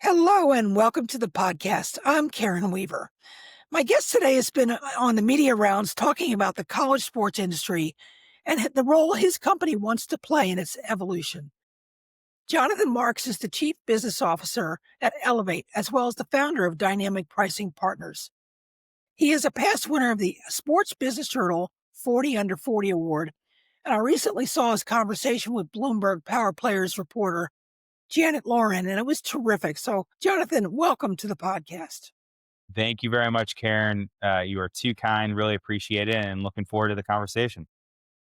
Hello and welcome to the podcast. I'm Karen Weaver. My guest today has been on the media rounds talking about the college sports industry and the role his company wants to play in its evolution. Jonathan Marks is the Chief Business Officer at Elevate, as well as the founder of Dynamic Pricing Partners. He is a past winner of the Sports Business Journal 40 Under 40 Award, and I recently saw his conversation with Bloomberg Power Players reporter Janet Lauren, and it was terrific. So, Jonathan, welcome to the podcast. Thank you very much, Karen. You are too kind. Really appreciate it and looking forward to the conversation.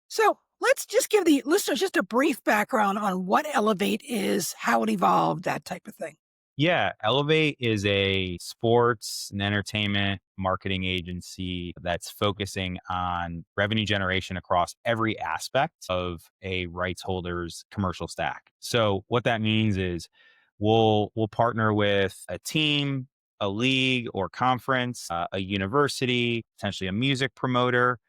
So, let's just give the listeners just a brief background on what Elevate is, how it evolved, that type of thing. Yeah, Elevate is a sports and entertainment marketing agency that's focusing on revenue generation across every aspect of a rights holder's commercial stack. So what that means is we'll partner with a team, a league or conference, a university, potentially a music promoter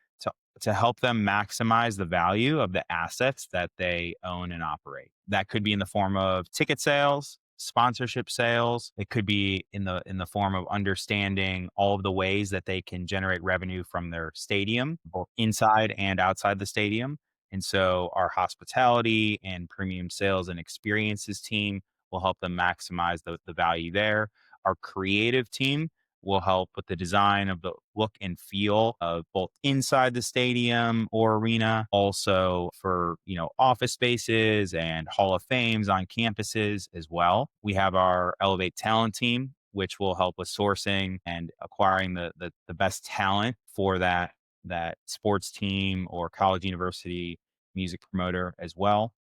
to help them maximize the value of the assets that they own and operate. That could be in the form of ticket sales, sponsorship sales. It could be in the form of understanding all of the ways that they can generate revenue from their stadium, both inside and outside the stadium. And so our hospitality and premium sales and experiences team will help them maximize the value there. Our creative team will help with the design of the look and feel of both inside the stadium or arena, also for, office spaces and Hall of Fames on campuses as well. We have our Elevate talent team, which will help with sourcing and acquiring the best talent for that sports team or college university music promoter as well.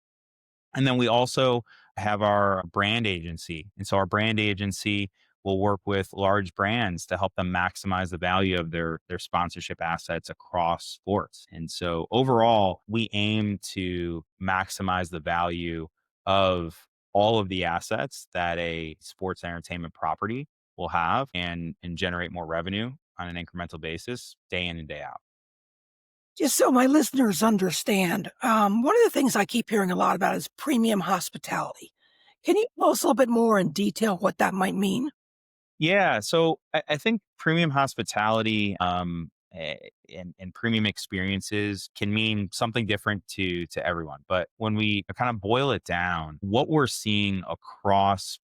And then we also have our brand agency. And so our brand agency will work with large brands to help them maximize the value of their sponsorship assets across sports. And so overall, we aim to maximize the value of all of the assets that a sports entertainment property will have and generate more revenue on an incremental basis day in and day out. Just so my listeners understand, one of the things I keep hearing a lot about is premium hospitality. Can you tell us a little bit more in detail what that might mean? Yeah, so I think premium hospitality and premium experiences can mean something different to everyone. But when we kind of boil it down, what we're seeing across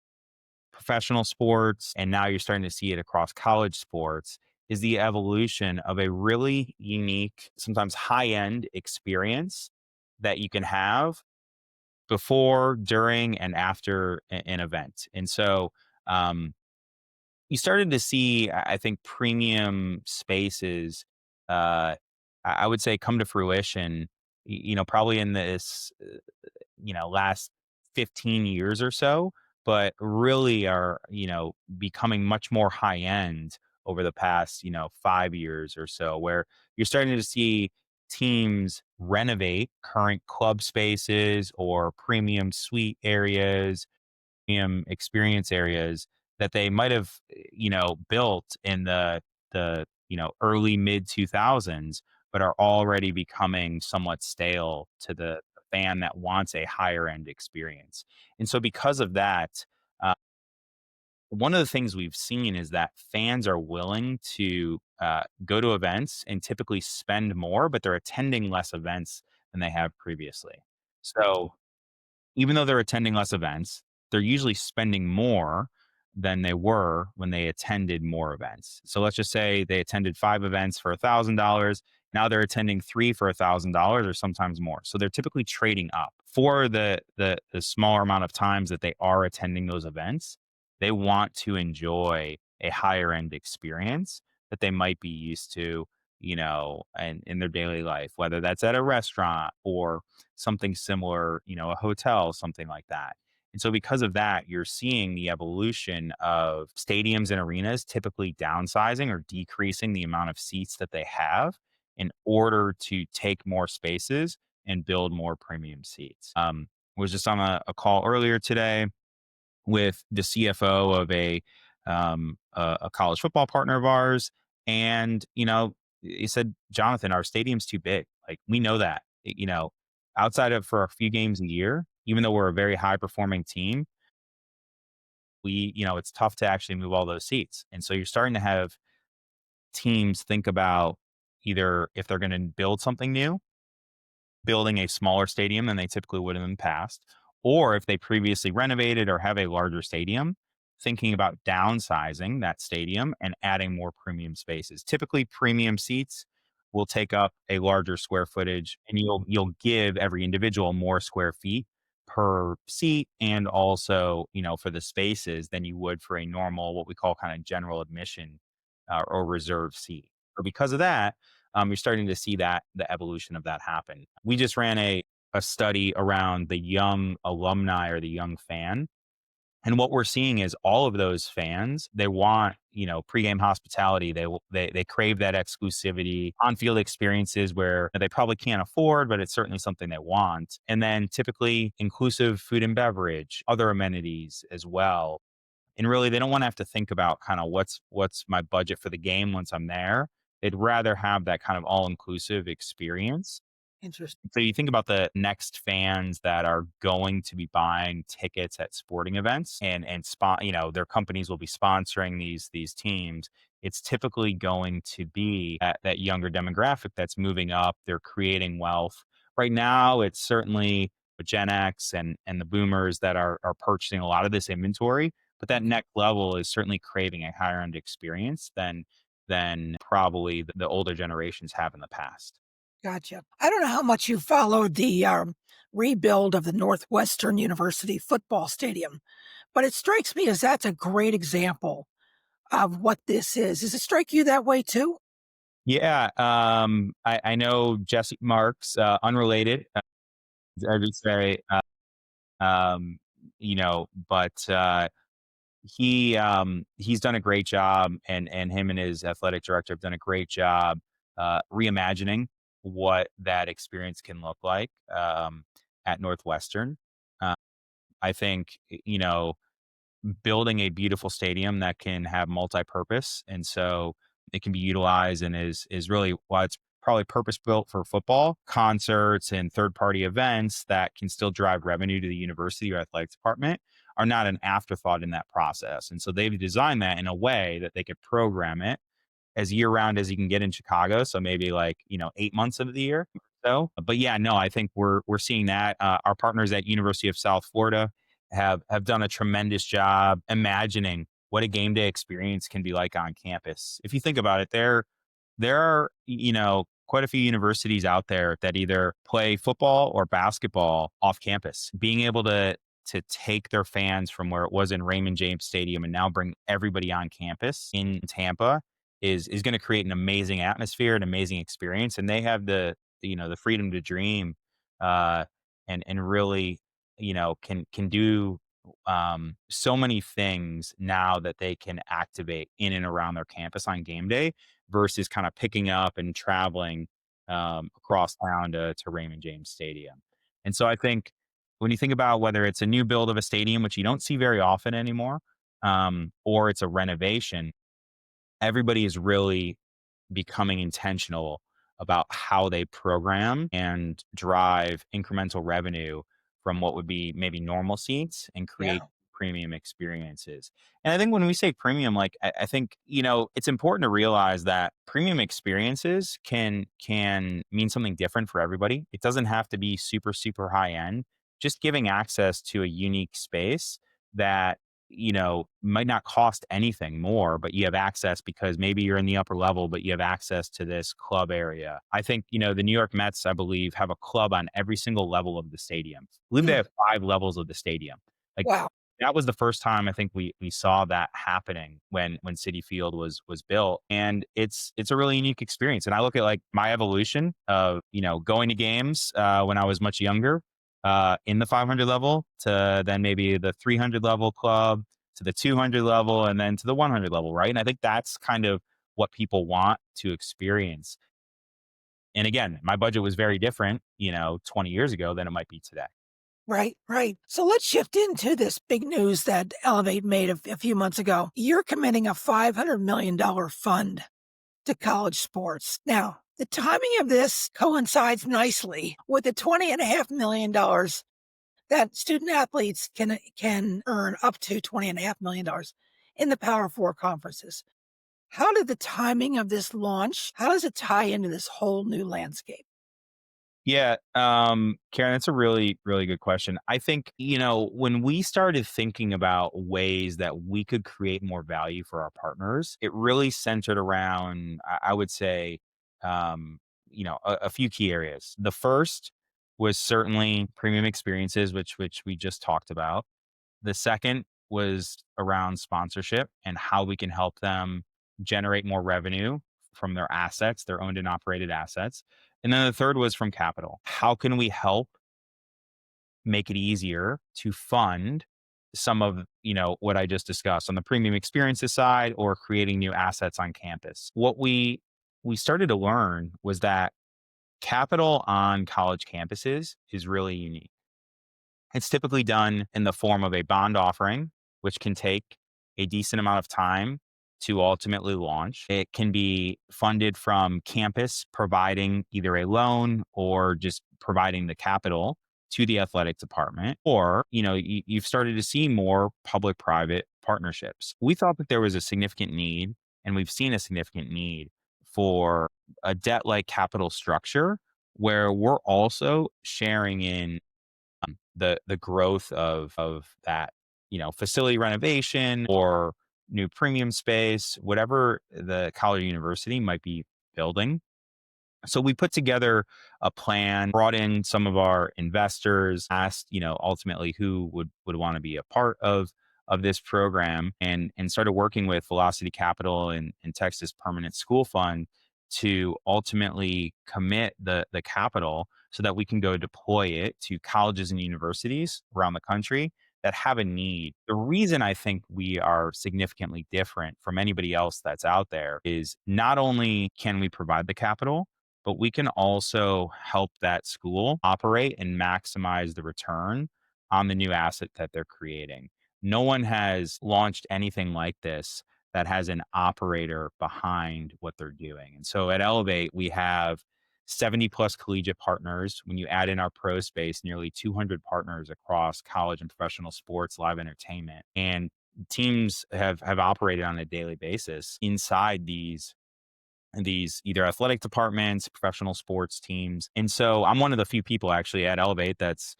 professional sports, and now you're starting to see it across college sports, is the evolution of a really unique, sometimes high end experience that you can have before, during, and after an event. And so, um, you started to see, I think, premium spaces, I would say, come to fruition, probably in this, last 15 years or so, but really are, becoming much more high end over the past, 5 years or so, where you're starting to see teams renovate current club spaces or premium suite areas, premium experience areas that they might have, built in the early mid 2000s, but are already becoming somewhat stale to the fan that wants a higher end experience. And so, because of that, uh, one of the things we've seen is that fans are willing to go to events and typically spend more, but they're attending less events than they have previously. So, even though they're attending less events, they're usually spending more than they were when they attended more events. So let's just say they attended 5 events for $1,000. Now they're attending 3 for $1,000 or sometimes more. So they're typically trading up for the smaller amount of times that they are attending those events. They want to enjoy a higher end experience that they might be used to, and in their daily life, whether that's at a restaurant or something similar, a hotel, something like that. And so, because of that, you're seeing the evolution of stadiums and arenas typically downsizing or decreasing the amount of seats that they have in order to take more spaces and build more premium seats. Was just on a call earlier today with the CFO of a college football partner of ours, and he said, "Jonathan, our stadium's too big. Like we know that. Outside of for a few games a year, even though we're a very high performing team, it's tough to actually move all those seats. And so you're starting to have teams think about either if they're going to build something new, building a smaller stadium than they typically would in the past, or if they previously renovated or have a larger stadium, thinking about downsizing that stadium and adding more premium spaces. Typically, premium seats will take up a larger square footage, and you'll give every individual more square feet per seat, and also for the spaces than you would for a normal, what we call kind of general admission or reserved seat. So because of that, you're starting to see that the evolution of that happen. We just ran a study around the young alumni or the young fan. And what we're seeing is all of those fans, they want, pregame hospitality. They crave that exclusivity, on-field experiences where they probably can't afford, but it's certainly something they want. And then typically inclusive food and beverage, other amenities as well. And really, they don't wanna have to think about kinda what's my budget for the game once I'm there. They'd rather have that kind of all-inclusive experience. Interesting. So you think about the next fans that are going to be buying tickets at sporting events and their companies will be sponsoring these teams. It's typically going to be that younger demographic that's moving up. They're creating wealth. Right now, it's certainly the Gen X and the boomers that are purchasing a lot of this inventory, but that Okay. next level is certainly craving a higher end experience than probably the older generations have in the past. Gotcha. I don't know how much you followed the rebuild of the Northwestern University football stadium, but it strikes me as that's a great example of what this is. Does it strike you that way too? Yeah, I know Jesse Marks, unrelated, I would say, um, but he's done a great job, and him and his athletic director have done a great job reimagining what that experience can look like at Northwestern. Uh, I think building a beautiful stadium that can have multi-purpose, and so it can be utilized and is really why it's probably purpose built for football, concerts, and third party events that can still drive revenue to the university or athletic department are not an afterthought in that process. And so they've designed that in a way that they could program it as year round as you can get in Chicago. So maybe like, 8 months of the year. So, but yeah, no, I think we're seeing that. Our partners at University of South Florida have done a tremendous job imagining what a game day experience can be like on campus. If you think about it, there are, quite a few universities out there that either play football or basketball off campus. Being able to take their fans from where it was in Raymond James Stadium and now bring everybody on campus in Tampa is going to create an amazing atmosphere, an amazing experience, and they have the freedom to dream, uh, and really can do so many things now that they can activate in and around their campus on game day versus kind of picking up and traveling across town to Raymond James Stadium. And so I think when you think about whether it's a new build of a stadium, which you don't see very often anymore, or it's a renovation, everybody is really becoming intentional about how they program and drive incremental revenue from what would be maybe normal seats and create Yeah. premium experiences. And I think when we say premium, like I think, it's important to realize that premium experiences can mean something different for everybody. It doesn't have to be super, super high end. Just giving access to a unique space that might not cost anything more, but you have access because maybe you're in the upper level, but you have access to this club area. I think, the New York Mets, I believe, have a club on every single level of the stadium. I believe they Hmm. have 5 levels of the stadium. Like Wow. that was the first time I think we saw that happening when City Field was built. And it's a really unique experience. And I look at like my evolution of, going to games when I was much younger in the 500 level to then maybe the 300 level club to the 200 level and then to the 100 level, right? And I think that's kind of what people want to experience. And again, my budget was very different, 20 years ago than it might be today. Right, right. So let's shift into this big news that Elevate made a few months ago. You're committing a $500 million fund to college sports. Now, the timing of this coincides nicely with the $20.5 million that student athletes can earn up to $20.5 million in the Power Four conferences. How did the timing of this launch, how does it tie into this whole new landscape? Yeah, Karen, that's a really, really good question. I think, when we started thinking about ways that we could create more value for our partners, it really centered around, I would say, um, a few key areas. The first was certainly premium experiences, which we just talked about. The second was around sponsorship and how we can help them generate more revenue from their assets, their owned and operated assets. And then the third was from capital. How can we help make it easier to fund some of, what I just discussed on the premium experiences side or creating new assets on campus? What we started to learn was that capital on college campuses is really unique. It's typically done in the form of a bond offering, which can take a decent amount of time to ultimately launch. It can be funded from campus, providing either a loan or just providing the capital to the athletic department. Or, you've started to see more public private partnerships. We thought that there was a significant need, and we've seen a significant need for a debt like capital structure where we're also sharing in the growth of that, facility renovation or new premium space, whatever the college or university might be building. So we put together a plan, brought in some of our investors, asked, ultimately who would want to be a part of this program, and started working with Velocity Capital and Texas Permanent School Fund to ultimately commit the capital so that we can go deploy it to colleges and universities around the country that have a need. The reason I think we are significantly different from anybody else that's out there is not only can we provide the capital, but we can also help that school operate and maximize the return on the new asset that they're creating. No one has launched anything like this that has an operator behind what they're doing. And so at Elevate, we have 70 plus collegiate partners. When you add in our pro space, nearly 200 partners across college and professional sports, live entertainment. And teams have operated on a daily basis inside these either athletic departments, professional sports teams. And so I'm one of the few people actually at Elevate that's,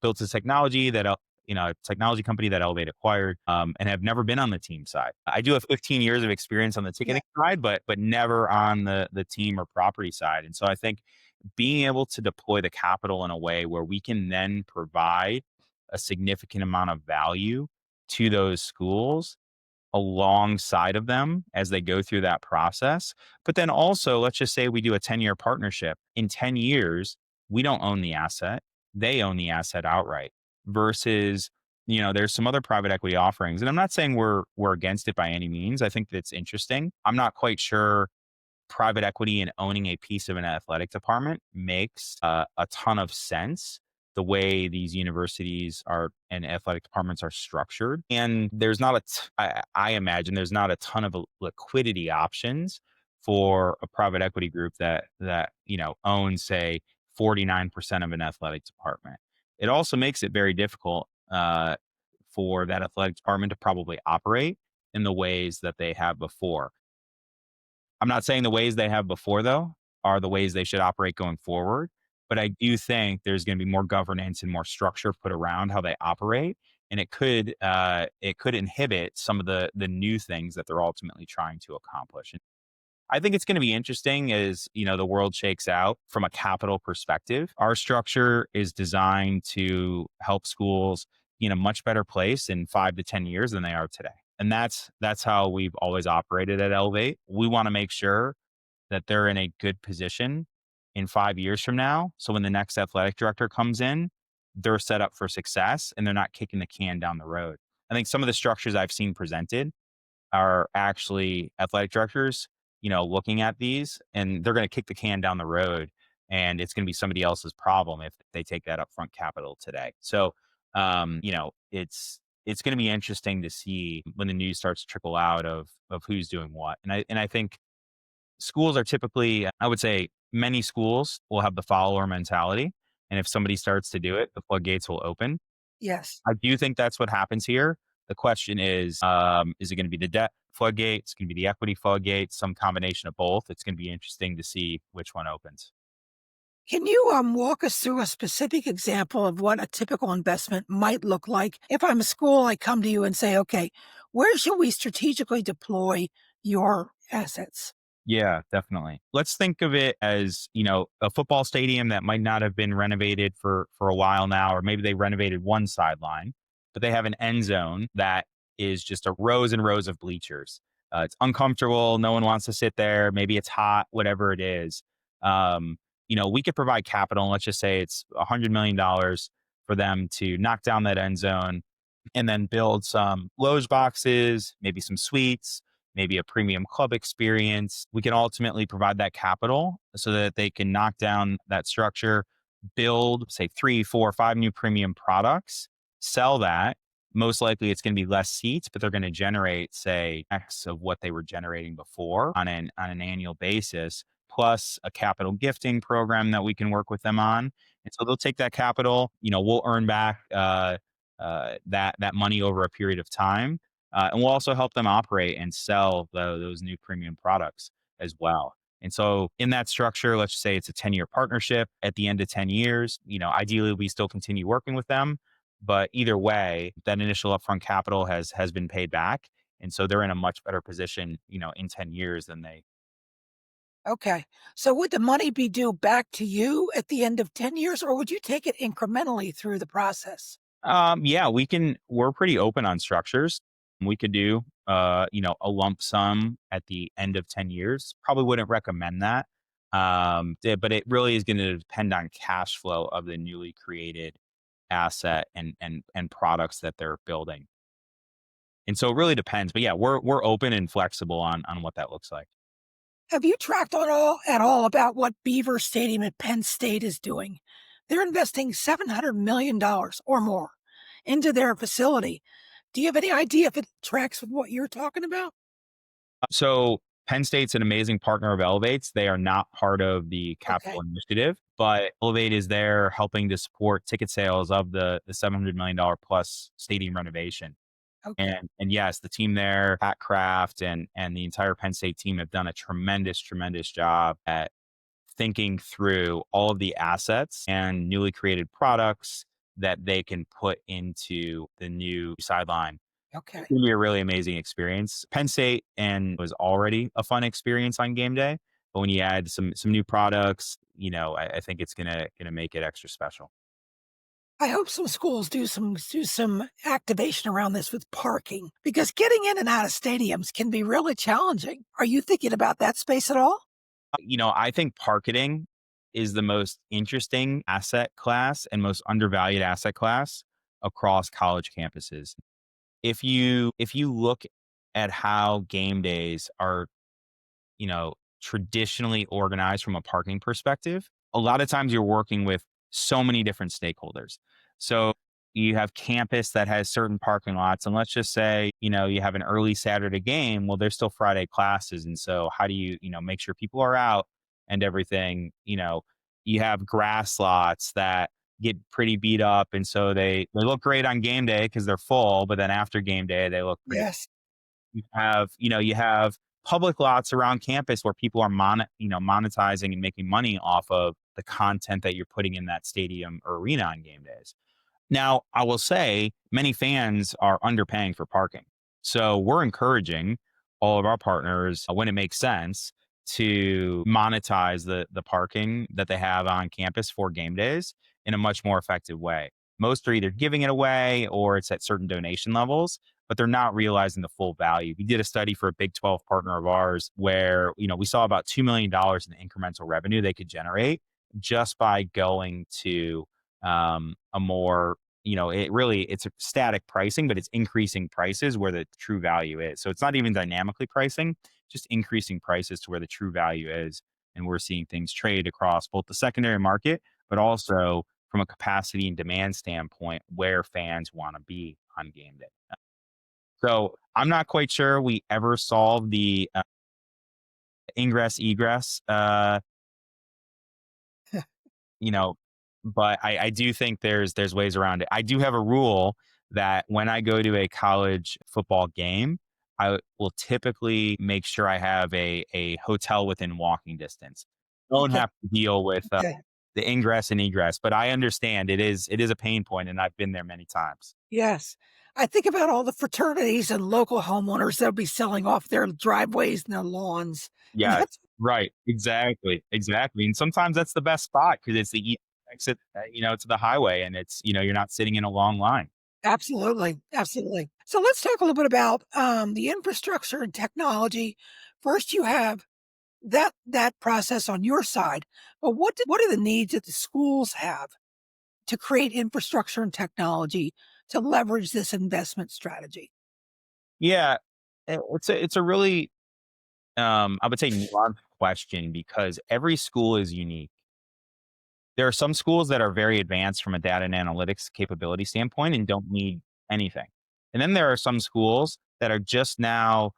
built a technology that, a technology company that Elevate acquired, and have never been on the team side. I do have 15 years of experience on the Yeah. ticketing side, but never on the team or property side. And so I think being able to deploy the capital in a way where we can then provide a significant amount of value to those schools alongside of them as they go through that process. But then also, let's just say we do a 10-year partnership. In 10 years, we don't own the asset, they own the asset outright versus there's some other private equity offerings. And I'm not saying we're against it by any means. I think that's interesting. I'm not quite sure private equity and owning a piece of an athletic department makes a ton of sense the way these universities are and athletic departments are structured. And there's not I imagine there's not a ton of liquidity options for a private equity group that owns, say, 49% of an athletic department. It also makes it very difficult for that athletic department to probably operate in the ways that they have before. I'm not saying the ways they have before, though, are the ways they should operate going forward, but I do think there's gonna be more governance and more structure put around how they operate, and it could inhibit some of the new things that they're ultimately trying to accomplish. And I think it's gonna be interesting as, the world shakes out from a capital perspective. Our structure is designed to help schools be in a much better place in 5 to 10 years than they are today. And that's how we've always operated at Elevate. We wanna make sure that they're in a good position in 5 years from now. So when the next athletic director comes in, they're set up for success and they're not kicking the can down the road. I think some of the structures I've seen presented are actually athletic directors, looking at these and they're going to kick the can down the road and it's going to be somebody else's problem if they take that upfront capital today. So, it's going to be interesting to see when the news starts to trickle out of who's doing what. And I think schools are typically, I would say many schools will have the follower mentality And if somebody starts to do it, the floodgates will open. Yes. I do think that's what happens here. The question is it going to be the debt floodgate? It's going to be the equity floodgate, some combination of both. It's going to be interesting to see which one opens. Can you walk us through a specific example of what a typical investment might look like? If I'm a school, I come to you and say, okay, where should we strategically deploy your assets? Yeah, definitely. Let's think of it as, a football stadium that might not have been renovated for a while now, or maybe they renovated one sideline, but they have an end zone that is just a rows and rows of bleachers. It's uncomfortable. No one wants to sit there. Maybe it's hot, whatever it is. Um, we could provide capital. And let's just say it's $100 million for them to knock down that end zone and then build some loge boxes, maybe some suites, maybe a premium club experience. We can ultimately provide that capital so that they can knock down that structure, build, say, three, four, five new premium products, sell that. Most likely it's going to be less seats, but they're going to generate, say, X of what they were generating before on an annual basis, plus a capital gifting program that we can work with them on. And so they'll take that capital, we'll earn back that money over a period of time, and we'll also help them operate and sell those new premium products as well. And so, in that structure, let's say it's a 10-year partnership. At the end of 10 years, ideally we still continue working with them, but either way, that initial upfront capital has been paid back, and so they're in a much better position, in 10 years than they. Okay. So would the money be due back to you at the end of 10 years, or would you take it incrementally through the process? Yeah, we're pretty open on structures. We could do, a lump sum at the end of 10 years. Probably wouldn't recommend that. But it really is going to depend on cash flow of the newly created asset and products that they're building. And so it really depends. But yeah, we're open and flexible on what that looks like. Have you tracked at all about what Beaver Stadium at Penn State is doing? They're investing $700 million or more into their facility. Do you have any idea if it tracks with what you're talking about? So Penn State's an amazing partner of Elevate's. They are not part of the capital Okay. initiative, but Elevate is there helping to support ticket sales of the $700 million plus stadium renovation. Okay. And yes, the team there, Pat Kraft and the entire Penn State team have done a tremendous, tremendous job at thinking through all of the assets and newly created products that they can put into the new sideline. It's Okay. gonna be a really amazing experience. Penn State and was already a fun experience on game day, but when you add some new products, I think it's gonna make it extra special. I hope some schools do some activation around this with parking because getting in and out of stadiums can be really challenging. Are you thinking about that space at all? I think parketing is the most interesting asset class and most undervalued asset class across college campuses. If you look at how game days are traditionally organized from a parking perspective, a lot of times you're working with so many different stakeholders. So you have campus that has certain parking lots, and let's just say, you have an early Saturday game. Well, there's still Friday classes. And so how do you make sure people are out and everything? You have grass lots that get pretty beat up. And so they look great on game day because they're full, but then after game day, they look pretty. Yes. You have public lots around campus where people are monetizing and making money off of the content that you're putting in that stadium or arena on game days. Now, I will say many fans are underpaying for parking. So we're encouraging all of our partners, when it makes sense, to monetize the parking that they have on campus for game days in a much more effective way. Most are either giving it away or it's at certain donation levels, but they're not realizing the full value. We did a study for a Big 12 partner of ours where, we saw about $2 million in incremental revenue they could generate just by going to a more, it's a static pricing, but it's increasing prices where the true value is. So it's not even dynamically pricing, just increasing prices to where the true value is. And we're seeing things trade across both the secondary market, but also from a capacity and demand standpoint where fans want to be on game day. So I'm not quite sure we ever solved the ingress egress, you know, but I do think there's ways around it. I do have a rule that when I go to a college football game, I will typically make sure I have a hotel within walking distance. Don't Okay. have to deal with Okay. the ingress and egress, but I understand it is a pain point, and I've been there many times. Yes. I think about all the fraternities and local homeowners that'll be selling off their driveways and their lawns. And Yeah, that's right. Exactly, exactly, and sometimes that's the best spot because it's the exit, to the highway, and you're not sitting in a long line. absolutely. Absolutely. So let's talk a little bit about the infrastructure and technology. First, you have that process on your side. But what are the needs that the schools have to create infrastructure and technology to leverage this investment strategy? Yeah, it's a really, I would say, nuanced question because every school is unique. There are some schools that are very advanced from a data and analytics capability standpoint and don't need anything. And then there are some schools that are just now,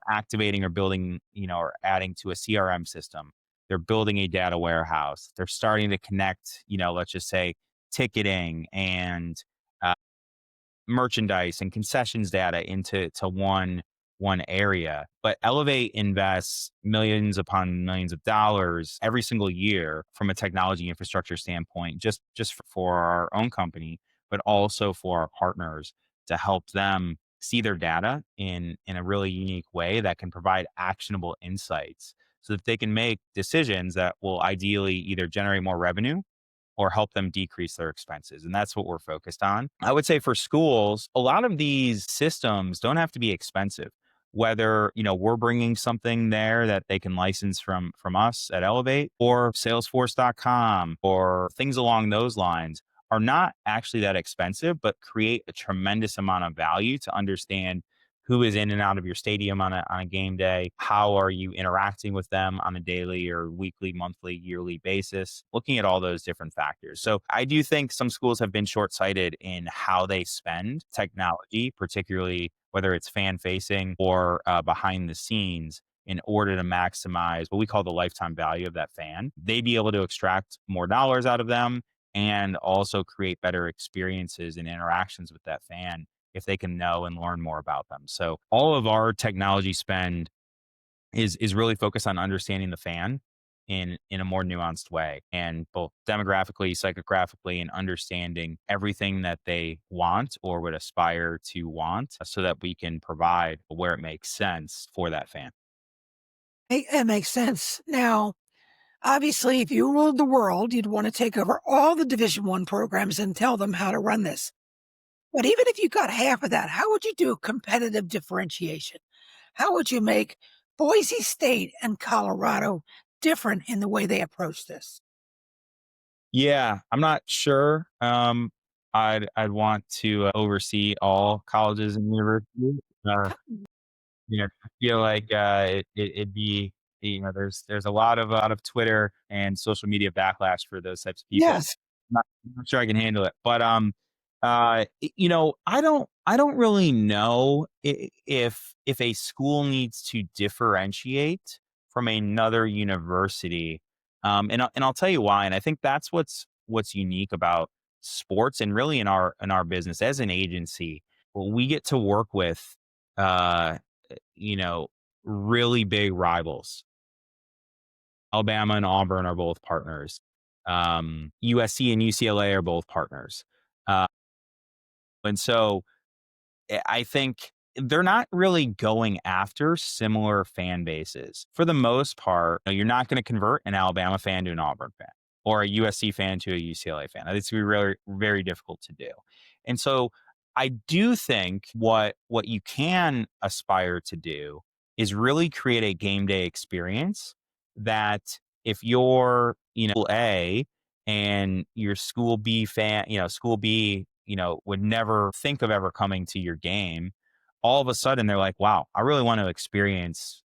activating or building, or adding to a CRM system. They're building a data warehouse. They're starting to connect, let's just say ticketing and uh, merchandise and concessions data into one area. But Elevate invests millions upon millions of dollars every single year from a technology infrastructure standpoint, just for our own company, but also for our partners to help them see their data in a really unique way that can provide actionable insights so that they can make decisions that will ideally either generate more revenue or help them decrease their expenses. And that's what we're focused on. I would say for schools, a lot of these systems don't have to be expensive. Whether, we're bringing something there that they can license from us at Elevate or salesforce.com or things along those lines are not actually that expensive, but create a tremendous amount of value to understand who is in and out of your stadium on a game day. How are you interacting with them on a daily or weekly, monthly, yearly basis? Looking at all those different factors. So I do think some schools have been short sighted in how they spend technology, particularly whether it's fan facing or behind the scenes, in order to maximize what we call the lifetime value of that fan. They be able to extract more dollars out of them and also create better experiences and interactions with that fan if they can know and learn more about them. So all of our technology spend is really focused on understanding the fan in a more nuanced way, and both demographically, psychographically, and understanding everything that they want or would aspire to want so that we can provide where it makes sense for that fan. It makes sense. Now, obviously, if you ruled the world, you'd want to take over all the Division One programs and tell them how to run this. But even if you got half of that, how would you do competitive differentiation? How would you make Boise State and Colorado different in the way they approach this? Yeah, I'm not sure. I'd want to oversee all colleges and universities. I feel like it'd be, there's a lot of Twitter and social media backlash for those types of people. Yes. I'm not sure I can handle it, but I don't really know if a school needs to differentiate from another university, and I'll tell you why. And I think that's what's unique about sports and really in our business as an agency. Well, we get to work with uh you know, really big rivals. Alabama and Auburn are both partners. USC and UCLA are both partners. Uh, and so I think they're not really going after similar fan bases. For the most part, you're not going to convert an Alabama fan to an Auburn fan or a USC fan to a UCLA fan. It's going to be really very difficult to do. And so I do think what you can aspire to do is really create a game day experience that if you're, A and your school B fan, school B, would never think of ever coming to your game. All of a sudden, they're like, wow, I really want to experience,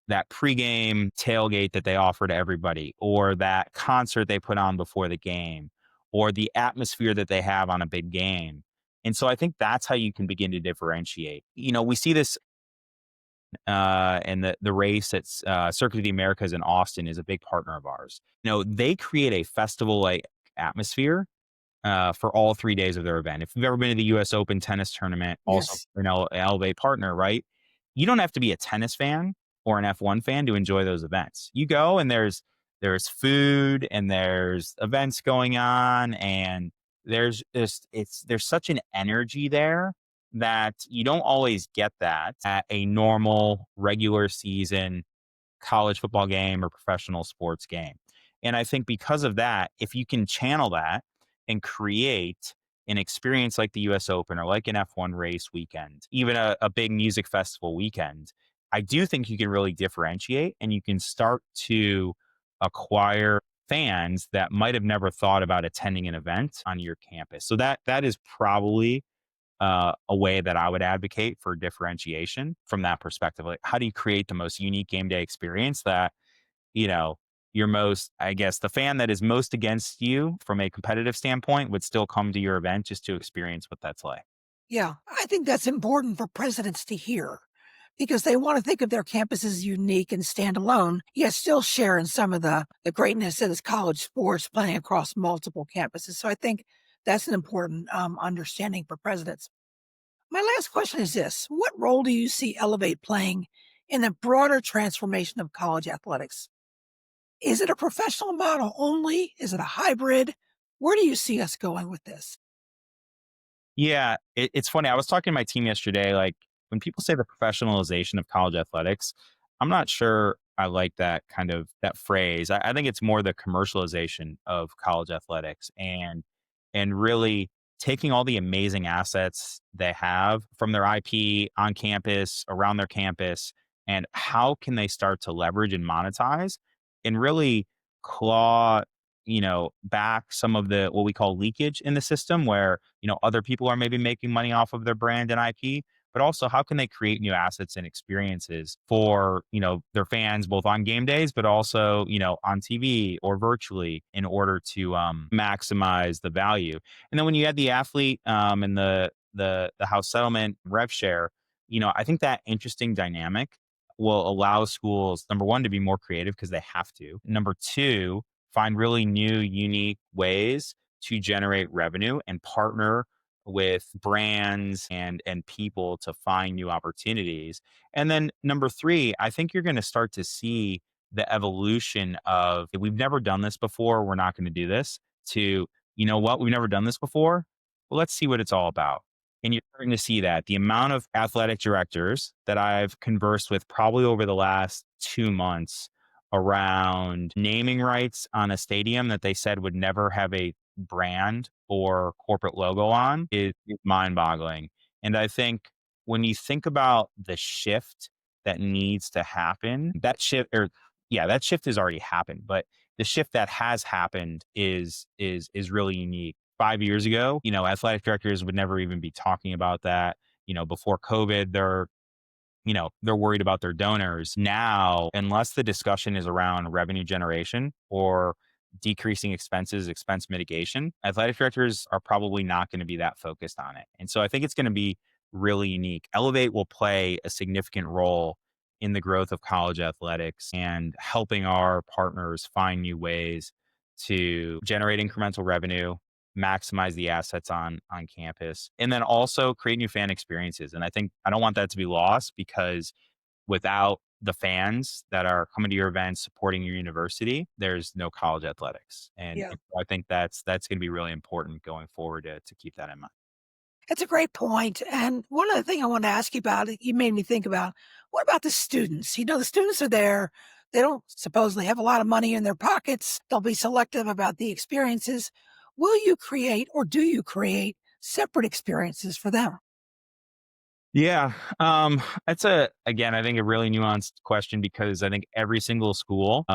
that pregame tailgate that they offer to everybody, or that concert they put on before the game, or the atmosphere that they have on a big game. And so I think that's how you can begin to differentiate. We see this and the race at Circuit of the Americas in Austin is a big partner of ours. They create a festival like atmosphere for all 3 days of their event. If you've ever been to the U.S. Open tennis tournament, also Yes. an Elevate partner, right? You don't have to be a tennis fan or an F1 fan to enjoy those events. You go and there's food and there's events going on and there's such an energy there that you don't always get that at a normal regular season college football game or professional sports game. And I think because of that, if you can channel that and create an experience like the US Open or like an F1 race weekend, even a big music festival weekend, I do think you can really differentiate and you can start to acquire fans that might have never thought about attending an event on your campus. So that is probably a way that I would advocate for differentiation from that perspective. Like, how do you create the most unique game day experience that, you know, your most, I guess, the fan that is most against you from a competitive standpoint would still come to your event just to experience what that's like. Yeah, I think that's important for presidents to hear because they want to think of their campus as unique and standalone, yet still share in some of the greatness that is college sports playing across multiple campuses. So I think that's an important understanding for presidents. My last question is this: what role do you see Elevate playing in the broader transformation of college athletics? Is it a professional model only? Is it a hybrid? Where do you see us going with this? Yeah, it's funny. I was talking to my team yesterday. Like when people say the professionalization of college athletics, I'm not sure I like that kind of that phrase. I think it's more the commercialization of college athletics and really taking all the amazing assets they have from their IP on campus, around their campus, and how can they start to leverage and monetize and really claw back some of the what we call leakage in the system where, other people are maybe making money off of their brand and IP, but also how can they create new assets and experiences for, their fans both on game days, but also, on TV or virtually in order to maximize the value. And then when you add the athlete and the house settlement rev share, I think that interesting dynamic will allow schools, number one, to be more creative because they have to. Number two, find really new, unique ways to generate revenue and partner with brands and people to find new opportunities. And then number three, I think you're going to start to see the evolution of we've never done this before, we're not going to do this to, what, we've never done this before. Well, let's see what it's all about. And you're starting to see that the amount of athletic directors that I've conversed with probably over the last 2 months around naming rights on a stadium that they said would never have a brand or corporate logo on is mind-boggling. And I think when you think about the shift that needs to happen, that shift has already happened, but the shift that has happened is really unique. 5 years ago, athletic directors would never even be talking about that. Before COVID, they're worried about their donors. Now, unless the discussion is around revenue generation or decreasing expenses, expense mitigation, athletic directors are probably not going to be that focused on it. And so I think it's going to be really unique. Elevate will play a significant role in the growth of college athletics and helping our partners find new ways to generate incremental revenue, maximize the assets on campus, and then also create new fan experiences. And I think I don't want that to be lost because without the fans that are coming to your events, supporting your university, there's no college athletics. Yeah. And I think that's going to be really important going forward to keep that in mind. It's a great point. And one other thing I want to ask you about, you made me think about, what about the students? The students are there. They don't supposedly have a lot of money in their pockets. They'll be selective about the experiences. Will you create or do you create separate experiences for them? Yeah, that's again, I think a really nuanced question because I think every single school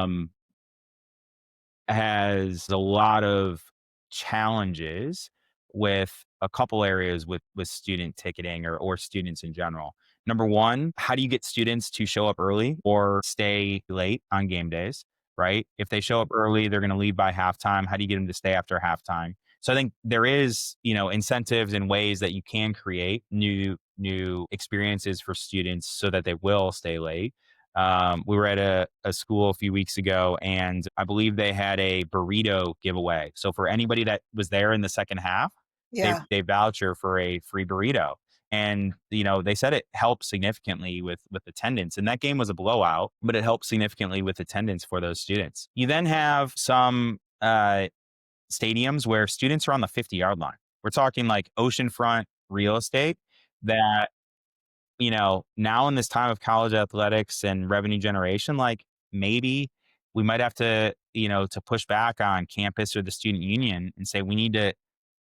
has a lot of challenges with a couple areas with student ticketing or students in general. Number one, how do you get students to show up early or stay late on game days, right? If they show up early, they're going to leave by halftime. How do you get them to stay after halftime? So I think there is, incentives and ways that you can create new new experiences for students so that they will stay late. We were at a school a few weeks ago, and I believe they had a burrito giveaway. So for anybody that was there in the second half, Yeah. they voucher for a free burrito. And they said it helped significantly with attendance. And that game was a blowout, but it helped significantly with attendance for those students. You then have some stadiums where students are on the 50-yard line. We're talking like oceanfront real estate that, now in this time of college athletics and revenue generation, like maybe we might have to push back on campus or the student union and say we need to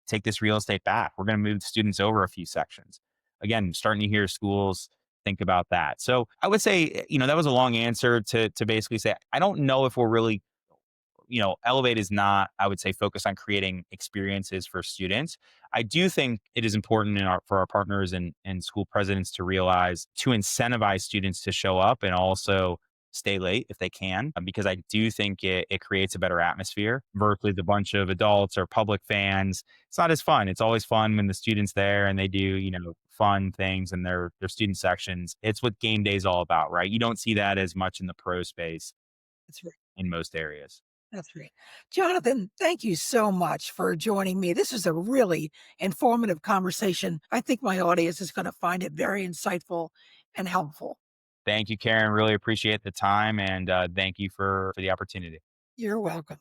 take this real estate back. We're going to move the students over a few sections. Again, starting to hear schools think about that. So I would say, that was a long answer to basically say I don't know if we're really, Elevate is not, I would say, focused on creating experiences for students. I do think it is important for our partners and school presidents to realize to incentivize students to show up and also stay late if they can, because I do think it creates a better atmosphere versus a bunch of adults or public fans. It's not as fun. It's always fun when the students there and they do, fun things in their student sections. It's what game day is all about, right? You don't see that as much in the pro space That's right. in most areas. That's right. Jonathan, thank you so much for joining me. This is a really informative conversation. I think my audience is going to find it very insightful and helpful. Thank you, Karen. Really appreciate the time and thank you for the opportunity. You're welcome.